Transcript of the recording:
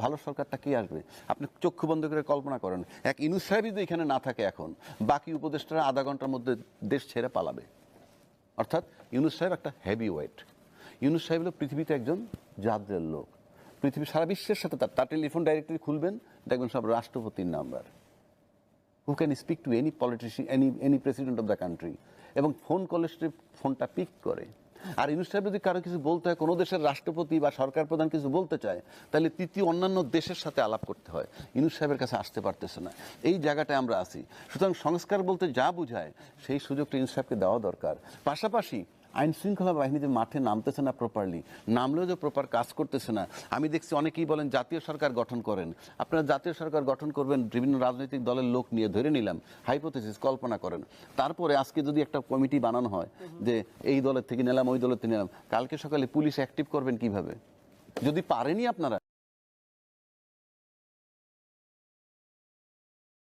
ভালো সরকারটা কি আসবে? আপনি চক্ষু বন্ধ করে কল্পনা করেন, এক ইউনূস সাহেব যদি এখানে না থাকে এখন, বাকি উপদেষ্টারা আধা ঘন্টার মধ্যে দেশ ছেড়ে পালাবে। অর্থাৎ ইউনূস সাহেব একটা হেভি ওয়েট। ইউনূস সাহেব হলো পৃথিবীতে একজন জাদ্রের লোক। পৃথিবীর সারা বিশ্বের সাথে তার টেলিফোন ডাইরেক্টরি খুলবেন, দেখবেন সব রাষ্ট্রপতির number. Who can speak to any politician, any president of the country, এবং ফোন কলে ফোনটা পিক করে। আর ইউনূস সাহেব যদি কারো কিছু বলতে হয়, কোনো দেশের রাষ্ট্রপতি বা সরকার প্রধান কিছু বলতে চায়, তাহলে তৃতীয় অন্যান্য দেশের সাথে আলাপ করতে হয়। ইউনূস সাহেবের কাছে আসতে পারতেছে না। এই জায়গাটায় আমরা আছি। সুতরাং সংস্কার বলতে যা বোঝায় সেই সুযোগটা ইউনূস সাহেবকে দেওয়া দরকার। পাশাপাশি আইন শৃঙ্খলা বাহিনী যে মাঠে নামতেছে না প্রপারলি, নামলেও যে প্রপার কাজ করতেছে না। আমি দেখছি অনেকেই বলেন জাতীয় সরকার গঠন করেন। আপনারা জাতীয় সরকার গঠন করবেন বিভিন্ন রাজনৈতিক দলের লোক নিয়ে, ধরে নিলাম হাইপোথেসিস, কল্পনা করেন। তারপরে আজকে যদি একটা কমিটি বানানো হয় যে এই দলের থেকে নিলাম, ওই দলের থেকে নিলাম, কালকে সকালে পুলিশ অ্যাক্টিভ করবেন কিভাবে? যদি পারেনি আপনারা,